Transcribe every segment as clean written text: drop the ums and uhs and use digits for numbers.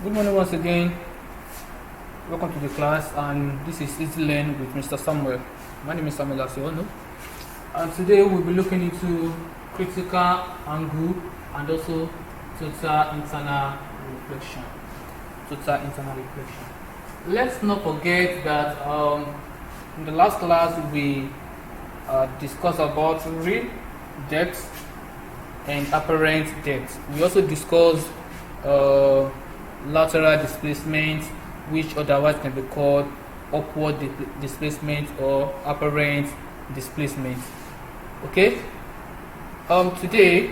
Good morning once again. Welcome to the class, and this is Easy Learn with Mr. Samuel. My name is Samuel, as you all know. And today we'll be looking into critical angle and also total internal reflection. Let's not forget that in the last class we discussed about real depth and apparent depth. We also discussed lateral displacement, which otherwise can be called upward displacement or apparent displacement. Okay. Today,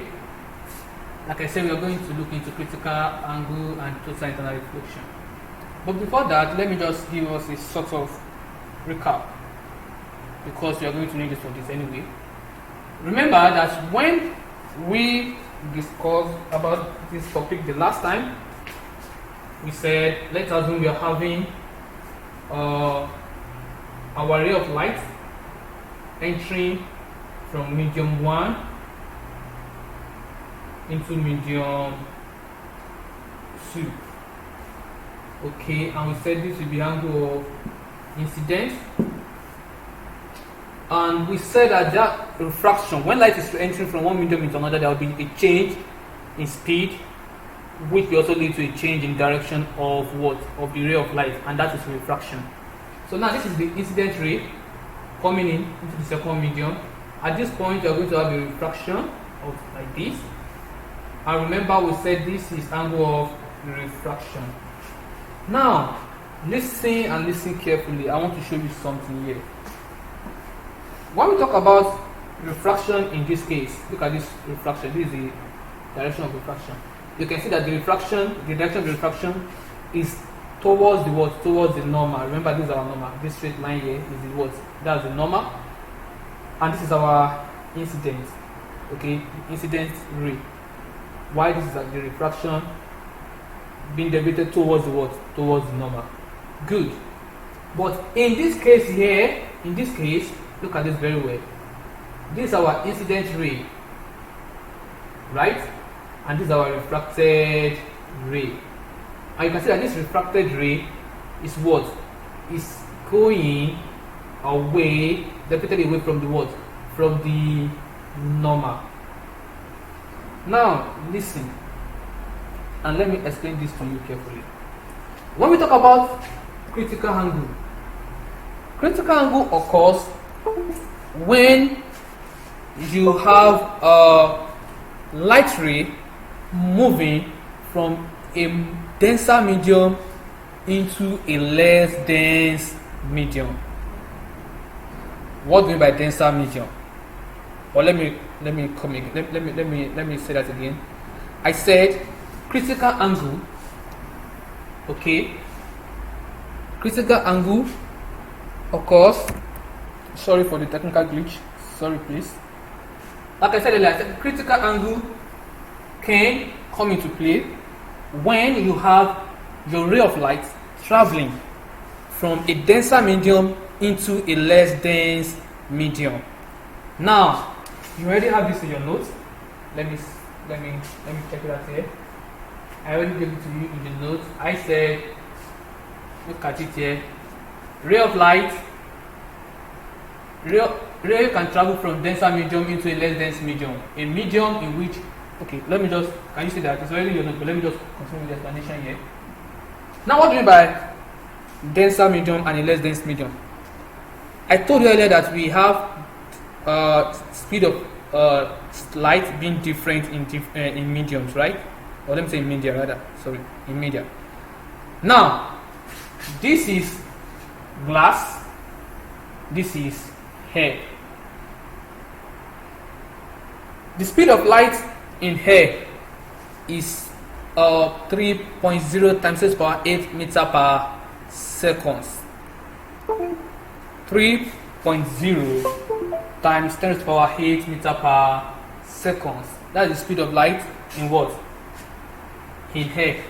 like I said, we are going to look into critical angle and total internal reflection. But before that, let me just give us a sort of recap, because we are going to need this for this anyway. Remember that when we discussed about this topic the last time, we said, let's assume we are having our ray of light entering from medium 1 into medium 2. Okay, and we said this will be angle of incidence. And we said that refraction, when light is entering from one medium into another, there will be a change in speed, which will also lead to a change in direction of the ray of light, and that is refraction. So now this is the incident ray coming into the second medium. At this point, you are going to have a refraction of like this. And remember, we said this is angle of refraction. Now, listen carefully. I want to show you something here. When we talk about refraction in this case, look at this refraction. This is the direction of refraction. You can see that the direction of the refraction is towards the what? Towards the normal. Remember, this is our normal. This straight line here is the what? That's the normal. And this is our incident. Okay, incident ray. Why this is the refraction being deviated towards the what? Towards the normal. Good. But in this case here, look at this very well. This is our incident ray, right? And this is our refracted ray. And you can see that this refracted ray is what? Is going away, definitely away from the what? From the normal. Now, listen, and let me explain this to you carefully. When we talk about critical angle occurs when you have a light ray moving from a denser medium into a less dense medium. What do you mean by denser medium? Or let me say that again. I said critical angle. Okay. Critical angle occurs. Sorry for the technical glitch. Sorry, please. Like I said earlier, critical angle can come into play when you have your ray of light traveling from a denser medium into a less dense medium. Now, you already have this in your notes. Let me check it out here. I already gave it to you in the notes. I said, look at it here. Ray of light. Ray can travel from denser medium into a less dense medium. A medium in which, okay, can you see that? It's already in your notes, but let me just continue the explanation here. Now, what do you mean by denser medium and a less dense medium? I told you earlier that we have speed of light being different in mediums, right? Or let me say in media rather. Sorry, in media. Now, this is glass. This is hair. The speed of light in hair is 3.0 times 10 power 8 meter per second. 3.0 times 10 power 8 meter per second. That's the speed of light in what? In hair.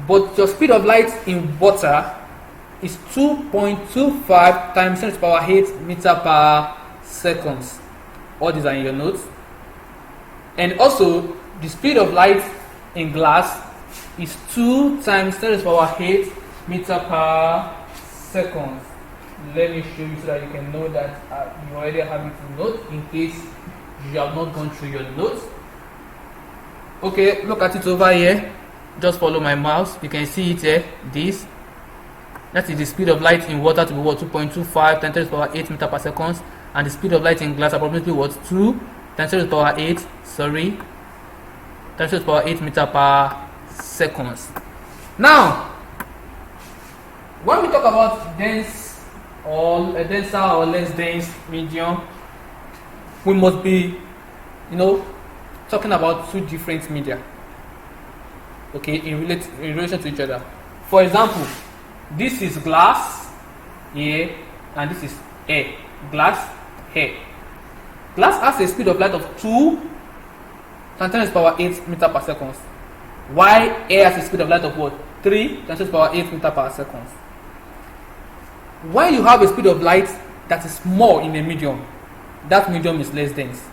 But your speed of light in water is 2.25 times 10 power 8 meter per second. All these are in your notes. And also, the speed of light in glass is 2 times 10 to the power 8 meter per second. Let me show you so that you can know that you already have it to note in case you have not gone through your notes. Okay, look at it over here. Just follow my mouse. You can see it here. This. That is the speed of light in water to be what? 2.25 times 10 to the power 8 meter per second. And the speed of light in glass approximately what? 2 times 10 to the power 8. Sorry. Times 10 to the power 8 meter per second. Now, when we talk about dense or denser or less dense medium, we must be, talking about two different media. Okay, in relation to each other. For example, this is glass here, and this is air. Glass, air. Glass has a speed of light of 2 times 10 to the power 8 meter per second. While air has a speed of light of what? 3 times 10 to the power 8 meter per second. When you have a speed of light that is more in a medium, that medium is less dense.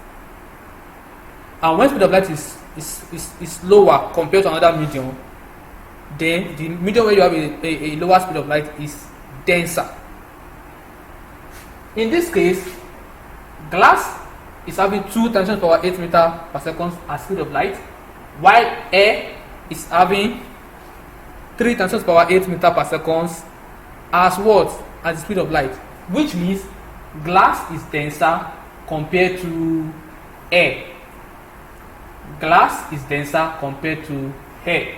And when speed of light is lower compared to another medium, then the medium where you have a lower speed of light is denser. In this case, glass is having 2 times 10 to the power 8 meter per second as speed of light, while air is having 3 times 10 to the power 8 meter per second as what? As the speed of light, which means glass is denser compared to air. Glass is denser compared to air.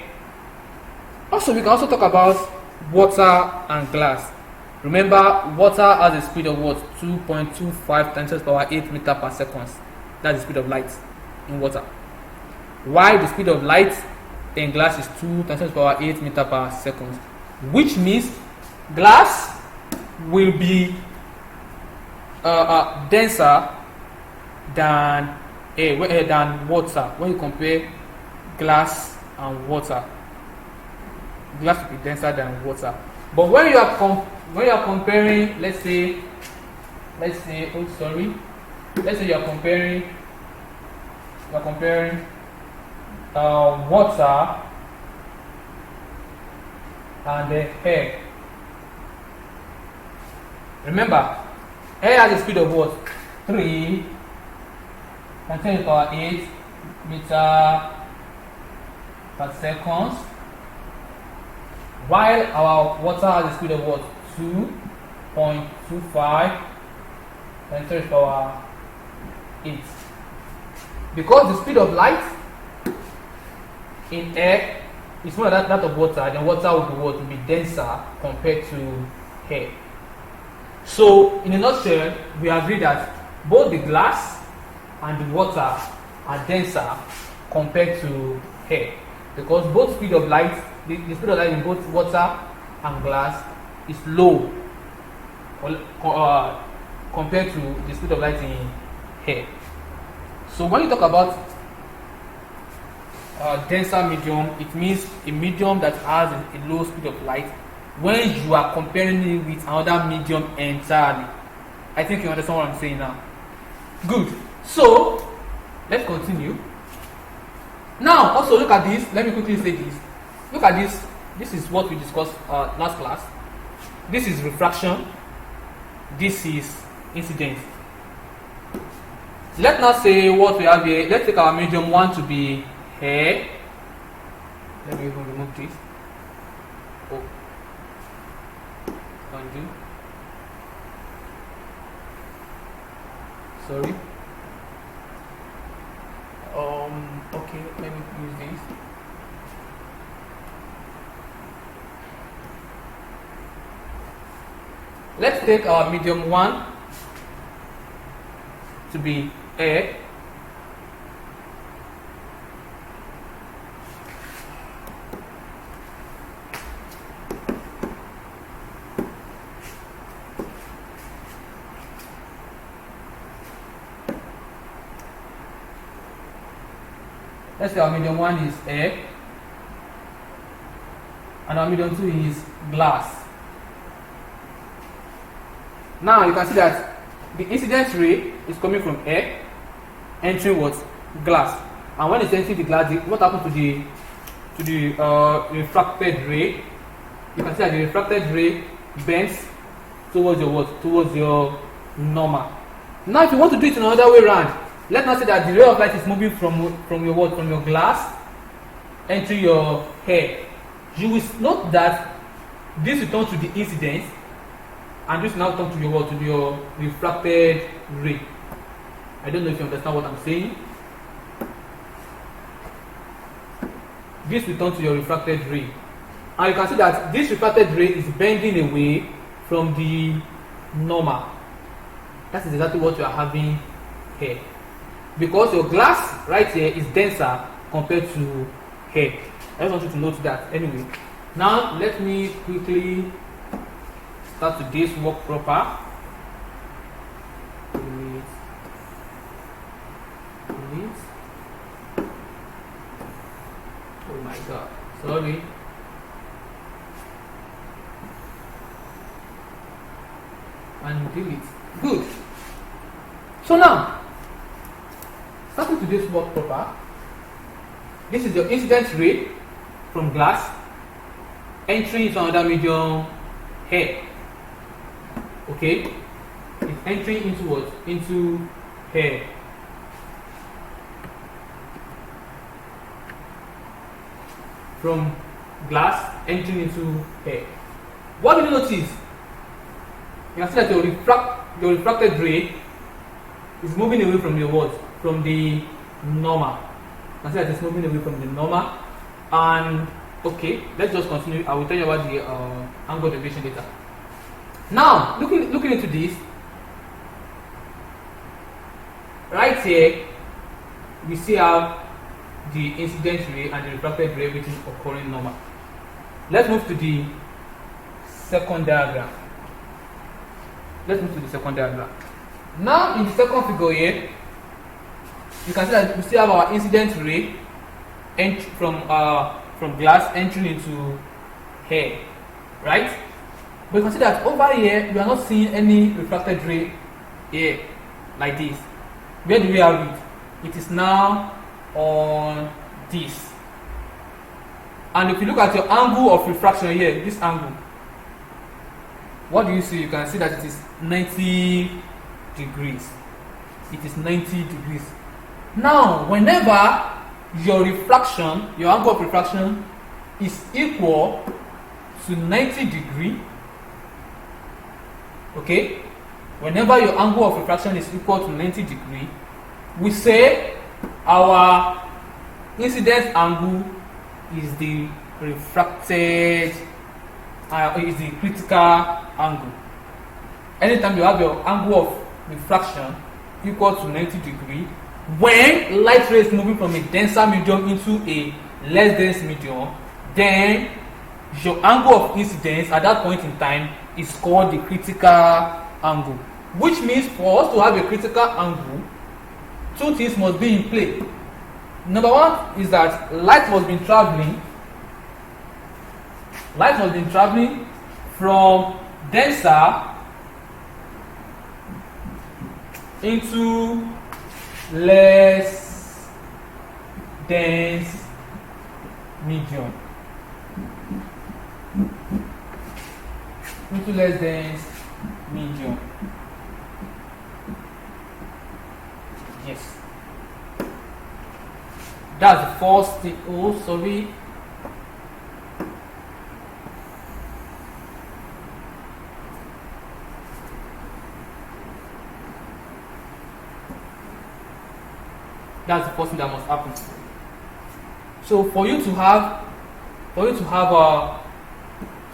Also, we can also talk about water and glass. Remember, water has a speed of what? 2.25 times 10 to the power 8 meter per second. That's the speed of light in water. While the speed of light in glass is 2 times 10 to the power 8 meter per second, which means glass will be denser than water. When you compare glass and water, glass will be denser than water. But when you are comparing, let's say you are comparing water and the air. Remember, air has a speed of what? 3 times 10 to the power 8 meter per second, while our water has a speed of what? 2.25 times 10 to the power 8. Because the speed of light in air is more than that of water, then water will be denser compared to air. So, in a nutshell, we agree that both the glass and the water are denser compared to air, because both speed of light, the speed of light in both water and glass is low compared to the speed of light in air. So, when you talk about denser medium, it means a medium that has a low speed of light when you are comparing it with another medium entirely. I think you understand what I'm saying now. Good. So, let's continue. Now, also look at this. Let me quickly say this. Look at this. This is what we discussed last class. This is refraction. This is incidence. So let's now say what we have here. Let's take our medium 1 to be air. Let me even remove this. Oh. Undo. Sorry. Okay, let me use this. Let's take our medium 1 to be air. Let's say our medium 1 is air and our medium 2 is glass. Now you can see that the incidence ray is coming from air, entering what? Glass. And when it's entering the glass, what happens to the to the refracted ray, you can see that the refracted ray bends towards your what? Towards your normal. Now, if you want to do it in another way around, let's not say that the ray of light is moving from your what? From your glass entering your hair. You will note that this will turn to the incidence, and this will now turn to your what? To your refracted ray. I don't know if you understand what I'm saying. This will turn to your refracted ray, and you can see that this refracted ray is bending away from the normal. That is exactly what you are having here, because your glass right here is denser compared to here. I just want you to note that. Anyway, now let me quickly start today's work proper. Oh my god, sorry. And delete. Good. So now, starting today's work proper, this is your incident ray from glass entering into another medium hair. Okay? It's entering into what? Into hair. From glass entering into hair. What do you notice? You can see that your refracted ray is moving away from your what? From the normal. You can see that it's moving away from the normal. And okay, let's just continue. I will tell you about the angle deviation later. Now, looking into this, right here, we see how the incident ray and the refracted ray which is occurring normal. Let's move to the second diagram. Now, in the second figure here, you can see that we still have our incident ray from glass entering into hair, right? But you can see that over here we are not seeing any refracted ray here like this. Where do we have it? It is now on this. And if you look at your angle of refraction here, this angle, what do you see? You can see that it is 90 degrees. It is 90 degrees. Now, whenever your refraction, your angle of refraction is equal to 90 degrees, okay? Whenever your angle of refraction is equal to 90 degrees, we say our incident angle is the refracted, is the critical angle. Anytime you have your angle of refraction equal to 90 degrees, when light rays moving from a denser medium into a less dense medium, then your angle of incidence at that point in time is called the critical angle. Which means for us to have a critical angle, two things must be in play. Number one is that light must be traveling from denser into less dense medium. Yes. That's the first thing. Oh, sorry. That's the first thing that must happen. So for you to have a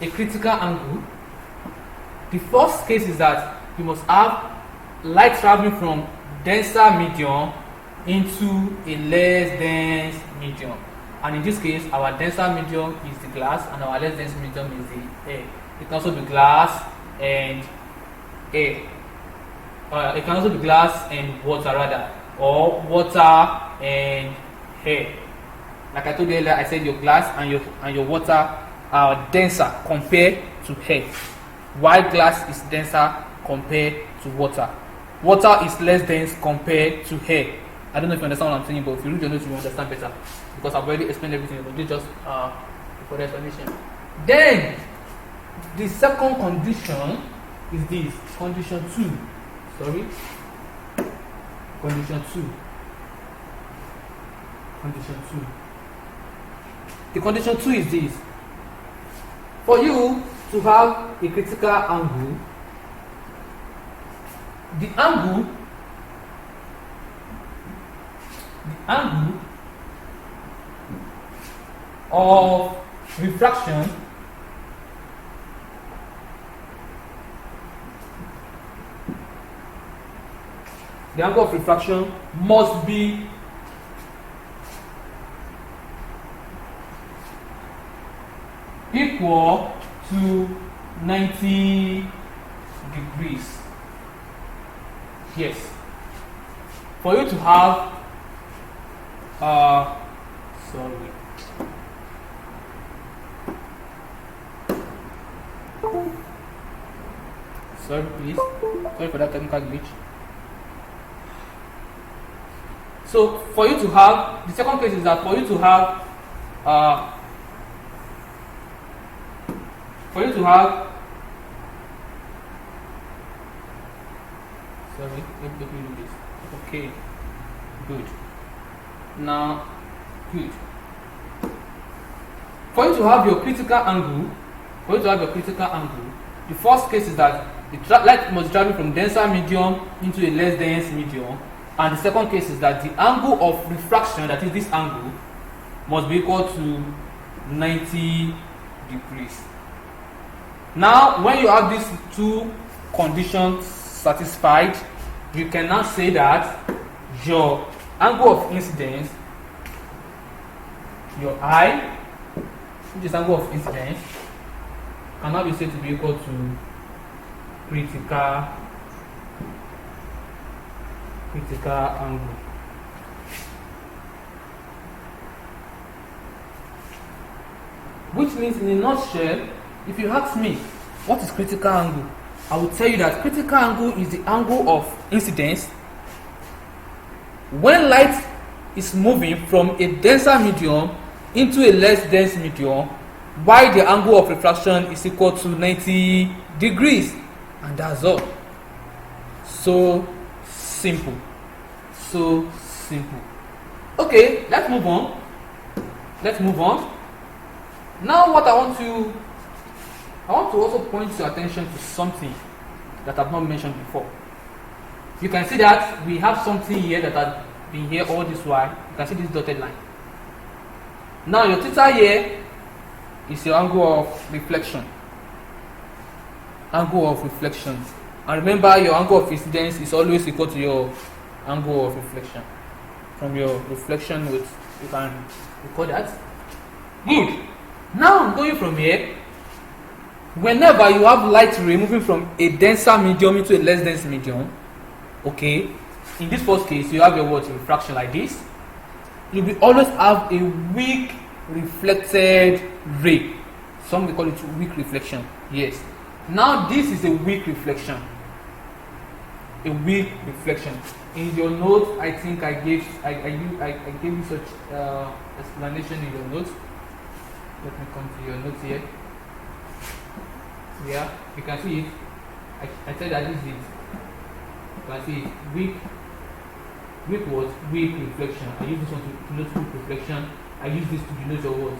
critical angle, the first case is that you must have light traveling from denser medium into a less dense medium. And in this case, our denser medium is the glass and our less dense medium is the air. It can also be glass and air. It can also be glass and water rather, or water and air. Like I told you earlier, I said your glass and your water are denser compared to air, while glass is denser compared to water. Water is less dense compared to air. I don't know if you understand what I'm saying, but if you read your notes, you will understand better because I've already explained everything. But this just for the explanation. Then the second condition is this condition 2. Sorry, condition 2. Condition 2. The condition 2 is this: for you to have a critical angle, the angle of refraction must be equal to 90 degrees. Yes. For you to have sorry please. Sorry for that technical glitch. So for you to have, the second case is that for you to have sorry, let me do this. Okay, good. Now, good. For you to have your critical angle, the first case is that the light must travel from denser medium into a less dense medium, and the second case is that the angle of refraction, that is this angle, must be equal to 90 degrees. Now, when you have these two conditions satisfied, you can now say that your angle of incidence, your I, which is angle of incidence, can now be said to be equal to critical angle. Which means, in a nutshell, if you ask me what is critical angle, I will tell you that critical angle is the angle of incidence when light is moving from a denser medium into a less dense medium, while the angle of refraction is equal to 90 degrees, and that's all. So simple. Okay, let's move on. Now what I want to also point your attention to something that I've not mentioned before. You can see that we have something here that has been here all this while. You can see this dotted line. Now your theta here is your angle of reflection. And remember, your angle of incidence is always equal to your angle of reflection. From your reflection notes, you can record that. Good. Now going from here, whenever you have light ray moving from a denser medium into a less dense medium, okay, in this first case you have your refraction like this. You will always have a weak reflected ray. Some will call it weak reflection. Yes. Now this is a weak reflection. In your note, I think I gave you such explanation in your notes. Let me come to your notes here. Yeah, you can see it. I said that this is it. You can see it. Weak reflection. I use this one to denote weak reflection. I use this to denote your what?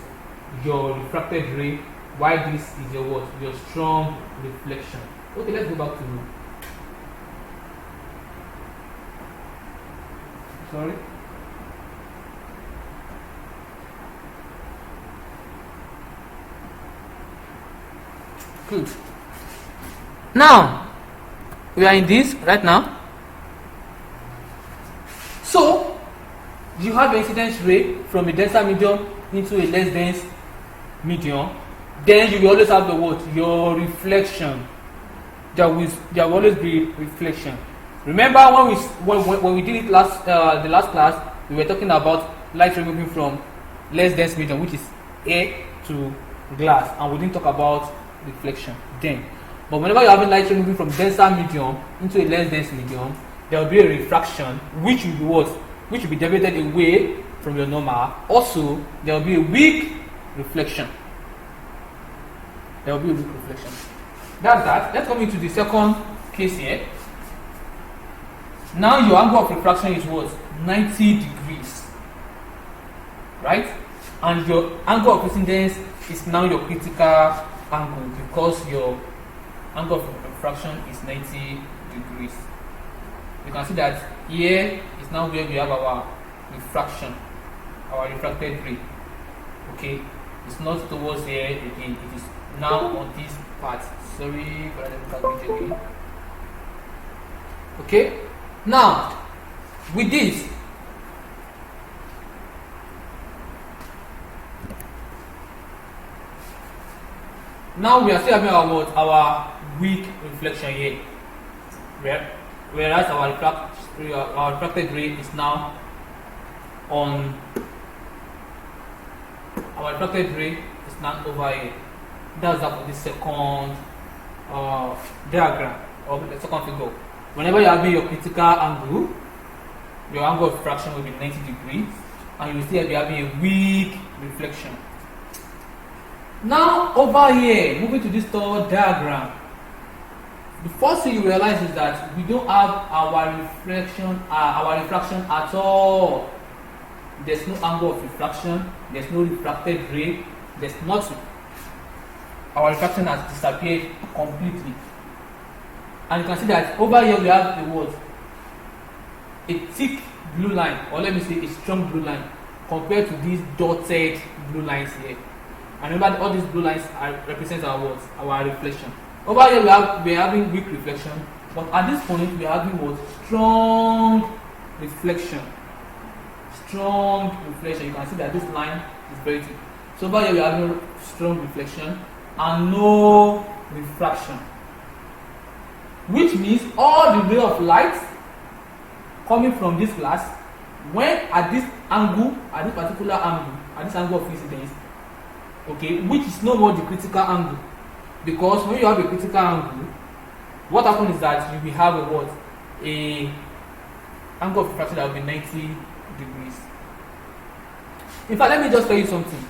Your refracted ray. Why this is your what? Your strong reflection. Okay, let's go back to sorry. Good. Now we are in this right now. So you have incidence ray from a denser medium into a less dense medium. Then you will always have the what? Your reflection. There will always be reflection. Remember when we did it the last class, we were talking about light ray moving from less dense medium, which is air, to glass, and we didn't talk about reflection then. But whenever you're having light ray moving from denser medium into a less dense medium, there will be a refraction, which will be what? which will be deviated away from your normal. Also, there will be a weak reflection. There will be a weak reflection. That's that. Let's come into the second case here. Now your angle of refraction is what? 90 degrees. Right? And your angle of incidence is now your critical angle because your angle of refraction is 90 degrees. You can see that here is now where we have our refraction, our refracted ray. Okay, it's not towards here again, it is now on this part. Sorry for that again. Okay, now with this, now we are still having our weak reflection here, whereas our refracted ray is now on, our refracted ray is now over here. That's up for the second diagram or the second figure. Whenever you have your critical angle, your angle of refraction will be 90 degrees, and you will still be having a weak reflection. Now over here, moving to this third diagram, the first thing you realize is that we don't have our refraction at all. There's no angle of refraction, there's no refracted ray, there's nothing. Our refraction has disappeared completely. And you can see that over here we have the word, a thick blue line, or let me say a strong blue line, compared to these dotted blue lines here. And remember, all these blue lines represent our words, our reflection. Over here we are having weak reflection, but at this point we are having what? Strong reflection. Strong reflection. You can see that this line is very thick. So over here we are having strong reflection and no refraction, which means all the ray of light coming from this glass, when at this angle, at this particular angle, at this angle of incidence, okay, which is no more the critical angle, because when you have a critical angle, what happens is that you will have a what? A angle of refraction that will be 90 degrees. In fact, let me just tell you something.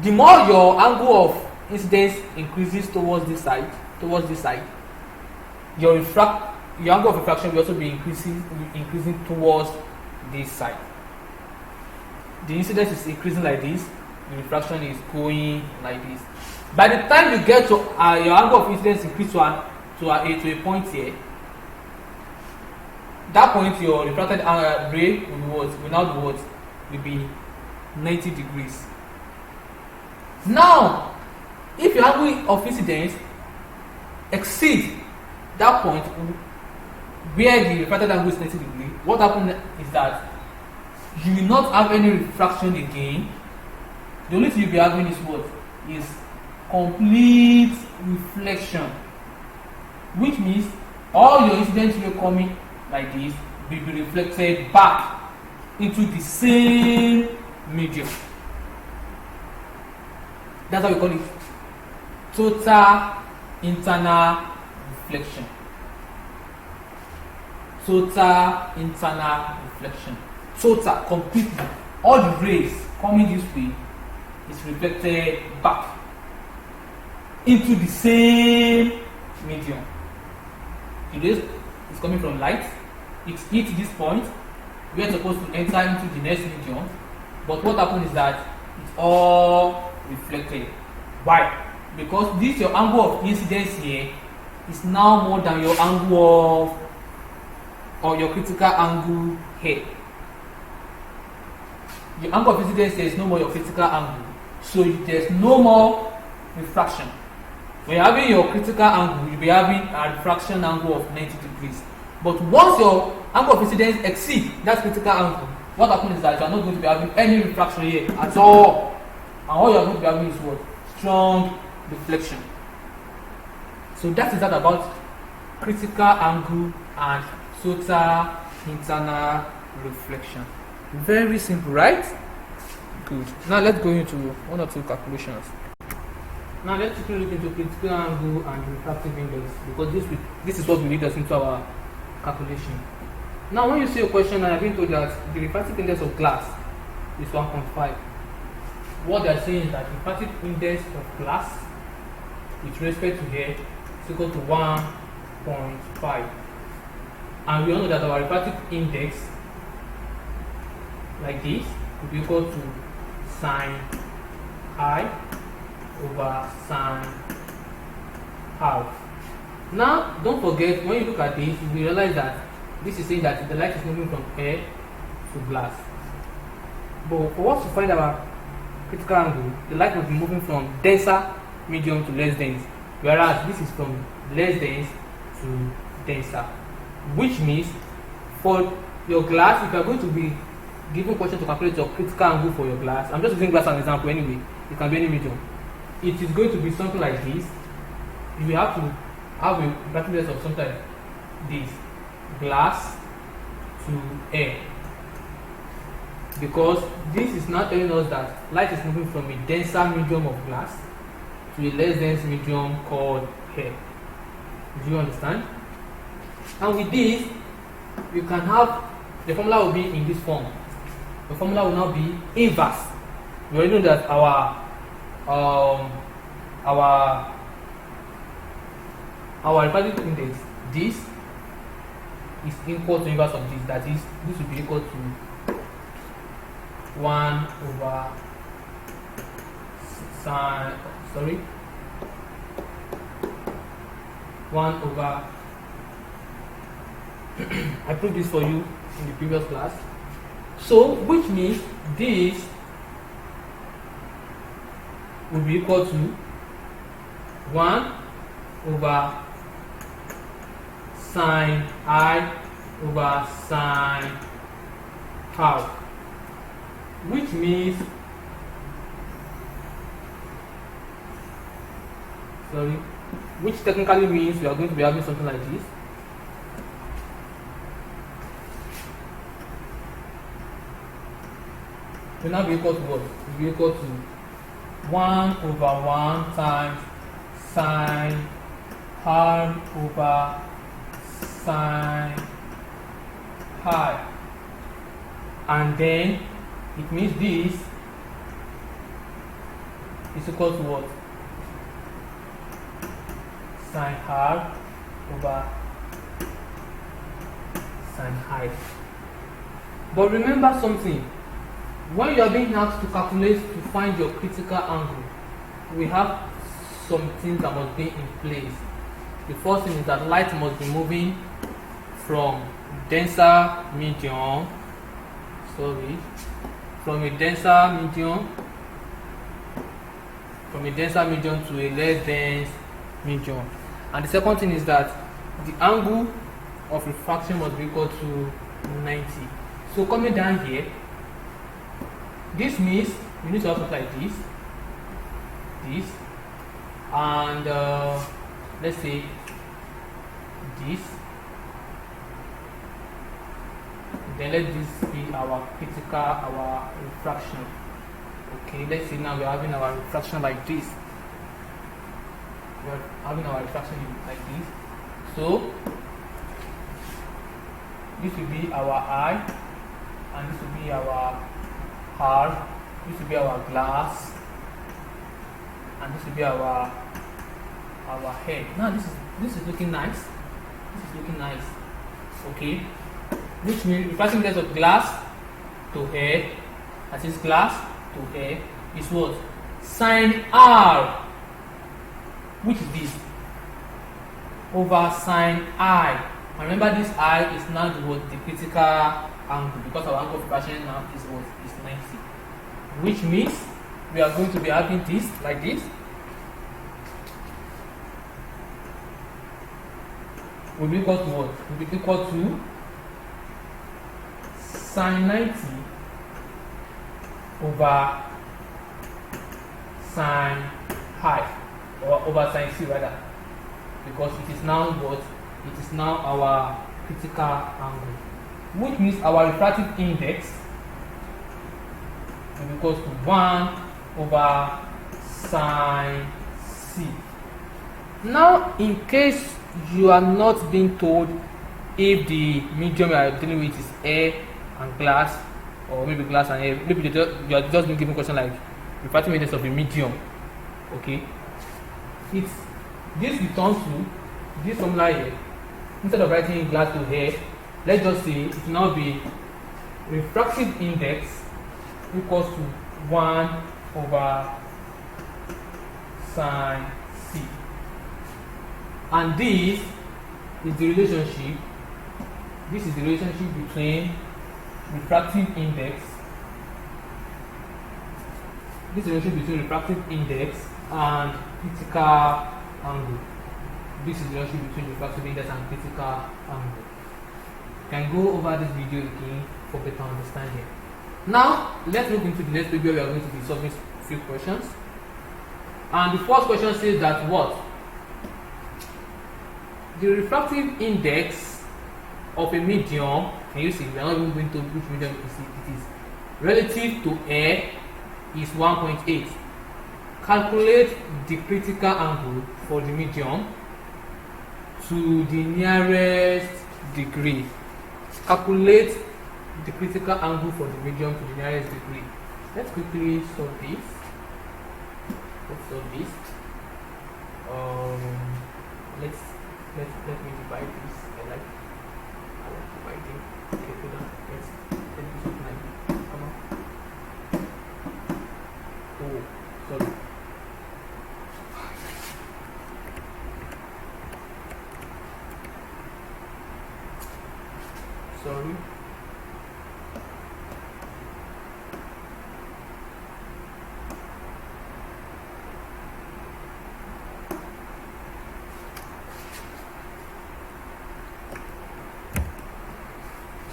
The more your angle of incidence increases towards this side, your angle of refraction will also be increasing towards this side. The incidence is increasing like this, the refraction is going like this. By the time you get to your angle of incidence increase to a point here, that point your refracted ray will be 90 degrees. Now, if your angle of incidence exceeds that point where the refracted angle is 90 degrees, what happens is that you will not have any refraction again. The only thing you'll be having is what? Is complete reflection, which means all your incident ray coming like this will be reflected back into the same medium. That's how we call it total internal reflection. Total internal reflection. Total, completely. All the rays coming this way is reflected back into the same medium. This is coming from light. It hits this point. We are supposed to enter into the next medium, but what happens is that it's all reflected. Why? Because this your angle of incidence here is now more than your angle of, or your critical angle here. Your angle of incidence here is no more your critical angle, so there's no more refraction. When you're having your critical angle, you'll be having a refraction angle of 90 degrees. But once your angle of incidence exceeds that critical angle, what happens is that you are not going to be having any refraction here at all. And all you are going to be having is what? Strong reflection. So that is that about critical angle and total internal reflection. Very simple, right? Good. Now let's go into one or two calculations. Now let's quickly look into critical angle and refractive index, because this is what will lead us into our calculation. Now, when you see a question and I've been told that the refractive index of glass is 1.5, what they are saying is that the refractive index of glass with respect to air is equal to 1.5. And we all know that our refractive index, like this, will be equal to sine I over sine half. Now, don't forget, when you look at this, you will realize that this is saying that the light is moving from air to glass. But for us to find our critical angle, the light must be moving from denser medium to less dense, whereas this is from less dense to denser. Which means for your glass, if you are going to be given question to calculate your critical angle for your glass, I'm just using glass as an example anyway, it can be any medium. It is going to be something like this. You will have to have a brightness of something like this, glass to air, because this is not telling us that light is moving from a denser medium of glass to a less dense medium called air. Do you understand? And with this, you can have the formula will be in this form. The formula will now be inverse. We already know that our refractive index, this is equal to inverse of this. That is, this will be equal to 1 over sine. Sorry, 1 over. I proved this for you in the previous class. So, which means this will be equal to 1 over sine I over sine half, which means, which technically means we are going to be having something like this. Will now be equal to what? Will be equal to 1 over 1 times sine half over sine half, and then it means this is equal to what? Sine half over sine half. But remember something. When you are being asked to calculate to find your critical angle, we have some things that must be in place. The first thing is that light must be moving from denser medium, from a denser medium to a less dense medium. And the second thing is that the angle of refraction must be equal to 90. So coming down here, this means you need to have something like this, and let's say this. Then let this be our critical, our refraction. Okay, let's say now we're having our refraction like this. We're having our refraction like this. So this will be our eye, and this will be our heart, this will be our glass, and this will be our head. Now this is looking nice. This is looking nice. Okay. Which means refracting index of glass to air, that is glass to air, is what? Sine R, which is this, over sine I. And remember, this I is now the critical angle, because our angle of refraction now is what? Is 90. Which means we are going to be having this like this. Will be equal to what? Will be equal to sine 90 over sine high, or over sine C rather, because it is now what? It is now our critical angle, which means our refractive index will be equal to 1 over sine C. Now, in case you are not being told if the medium you are dealing with is air and glass, or maybe glass and air. Maybe you are just being given a question like refractive index of a medium. Okay, it's this returns to this formula here. Instead of writing glass to air, let's just say it will now be refractive index equals to 1 over sine c, and this is the relationship. This is the relationship between refractive index. This is the relationship between refractive index and critical angle. This is the relationship between refractive index and critical angle. You can go over this video again for better understanding. Now, let's move into the next video where we are going to be solving a few questions. And the first question says that what? The refractive index of a medium, can you see? We are not even going to which medium it is. Relative to air is 1.8. Calculate the critical angle for the medium to the nearest degree. Calculate the critical angle for the medium to the nearest degree. Let's quickly solve this. Let's solve this. Let me divide this. I like dividing. Okay, hold on. Let's do something like this. Come on. Oh, sorry. Sorry.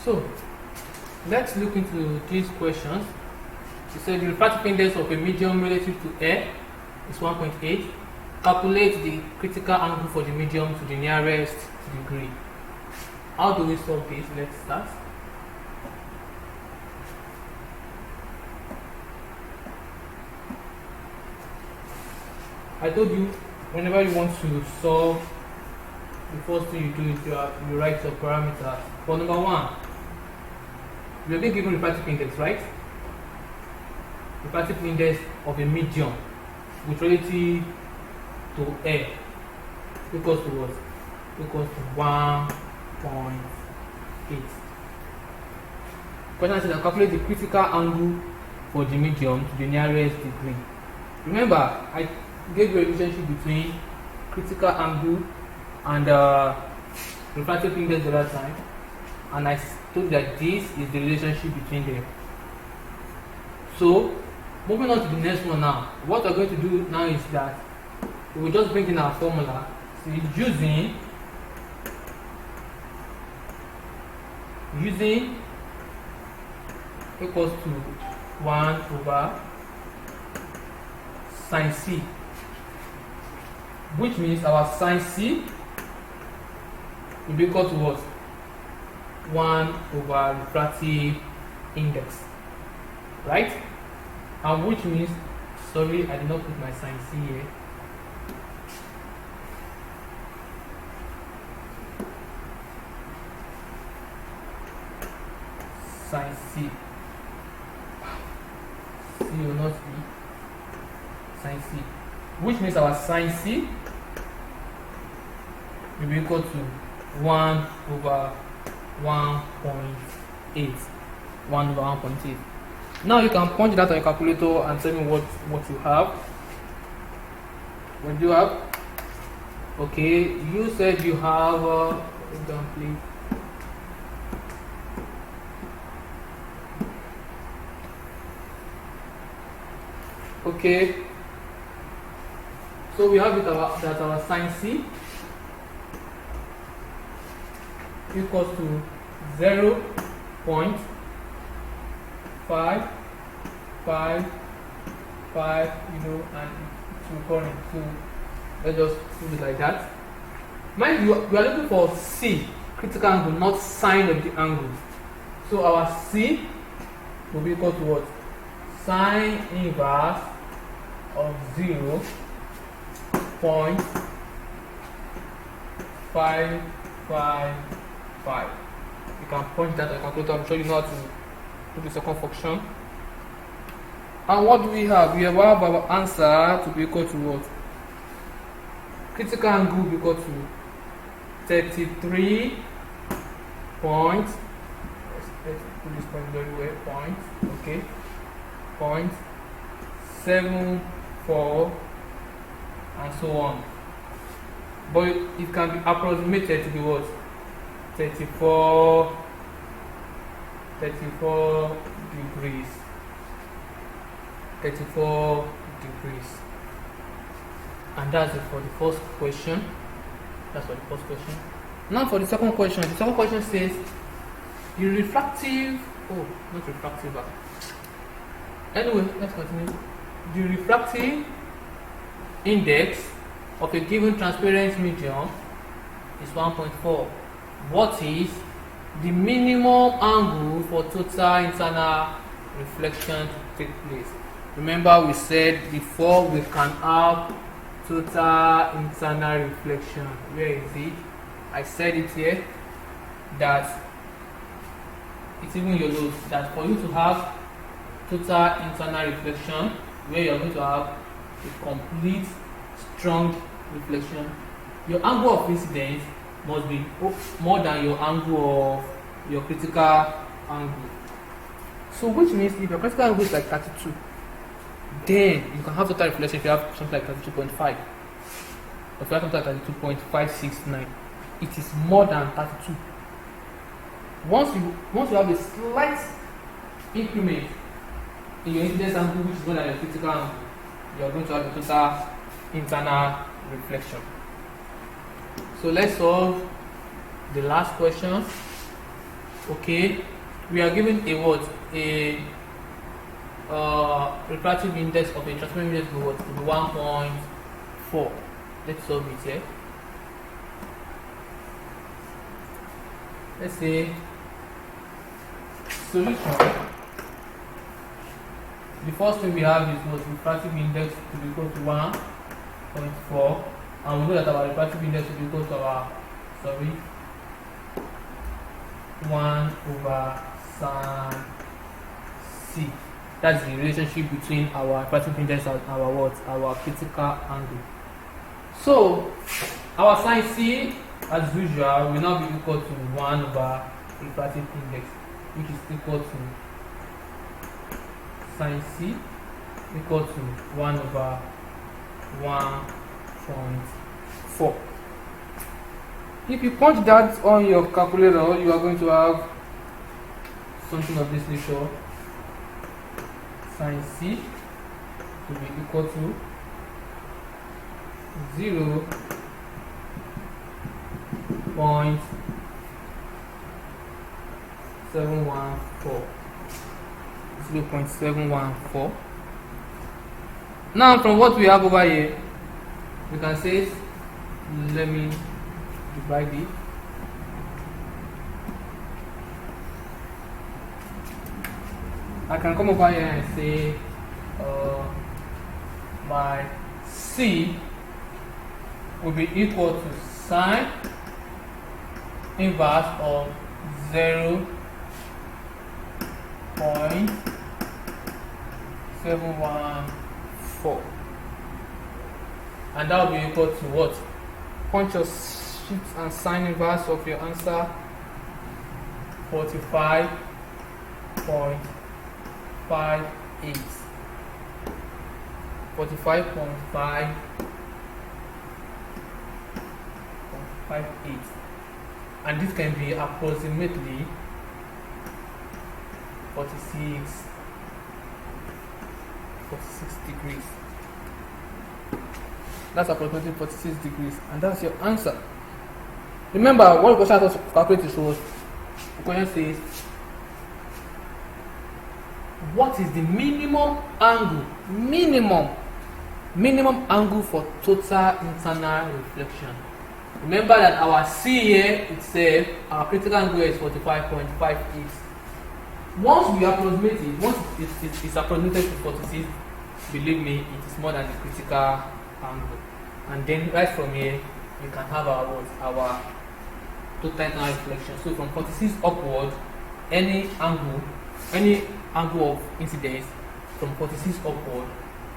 So, let's look into these questions. It said the refractive index of a medium relative to air is 1.8. Calculate the critical angle for the medium to the nearest degree. How do we solve this? Let's start. I told you, whenever you want to solve, the first thing you do is you write your parameters. For number 1, we have been given refractive index, right? Refractive index of a medium with relative to air equals to what? Equals to 1.8. Question says calculate the critical angle for the medium to the nearest degree. Remember, I gave you a relationship between critical angle and refractive index the other time, and I told that this is the relationship between them. So, moving on to the next one now. What we're going to do now is that we will just bring in our formula. So, using equals to 1 over sine c, which means our sine c will be equal to what? 1 over refractive index, right? And which means, sorry, I did not put my sine c here. Sine c will not be sine c, which means our sine c will be equal to 1 over 1.8. 1 over 1.8. Now you can punch that on your calculator and tell me what you have. What do you have? Okay, you said you have please. Okay, so we have it that our sine c equals to 0.555, and it's recurring. So let's just do it like that. Mind you, we are looking for C, critical angle, not sine of the angle. So our C will be equal to what? Sine inverse of 0.555. 5. You can punch that on a calculator. I'm sure you know how to do the second function. And what do we have? We have our answer to be equal to what? Critical angle will be equal to 33 points. Let's put this point very well. Points. Okay. Point 74 and so on. But it can be approximated to be what? 34 degrees. 34 degrees. And that's it for the first question. That's for the first question. Now for the second question. The second question says the refractive, not refractive, anyway, let's continue. The refractive index of a given transparent medium is 1.4. What is the minimum angle for total internal reflection to take place? Remember, we said before we can have total internal reflection. Where is it? I said it here that it's even your notes that for you to have total internal reflection, where you're going to have a complete strong reflection, your angle of incidence must be more than your angle of your critical angle. So which means if your critical angle is like 32, then you can have total reflection if you have something like 32.5. If you have something like 32.569, it is more than 32. Once you have a slight increment in your incidence angle, which is more than your critical angle, you are going to have a total internal reflection. So let's solve the last question. Okay, we are given a what? A refractive index of a transparent medium to be 1.4. Let's solve it here. Let's say solution. The first thing we have is what? Refractive index to be equal to 1.4, and we know that our refractive index will be equal to our 1 over sin c. That's the relationship between our refractive index and our what? Our critical angle. So our sin c, as usual, will now be equal to 1 over refractive index, which is equal to sin c equal to 1 over 1.4. If you punch that on your calculator, you are going to have something of this nature. Sin c to be equal to 0.714. Now from what we have over here, we can say, let me divide it. I can come over here and say my c will be equal to sine inverse of 0.714, and that will be equal to what? Punch your sheet and sine inverse of your answer, 45.58. 45.58, and this can be approximately 46 degrees. That's approximately 46 degrees, and that's your answer. Remember, what the question has to calculate is what the question says: what is the minimum angle for total internal reflection? Remember that our C here itself, our critical angle is 45.58. Once we approximate it, once it's approximated to 46, believe me, it is more than the critical angle. And then right from here, we can have our total internal reflection. So from 46 upward, any angle of incidence from 46 upward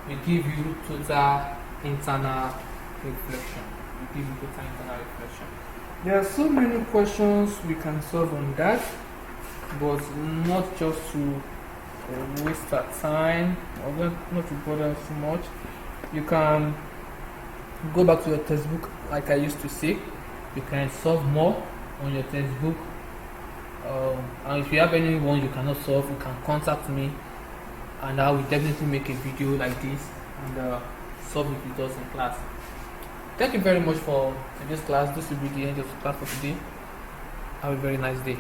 will give you total internal reflection. There are so many questions we can solve on that, but not just to waste our time or not to bother too much. You can go back to your textbook, like I used to say. You can solve more on your textbook. And if you have anyone you cannot solve, you can contact me, and I will definitely make a video like this and solve it with us in class. Thank you very much for this class. This will be the end of the class for today. Have a very nice day.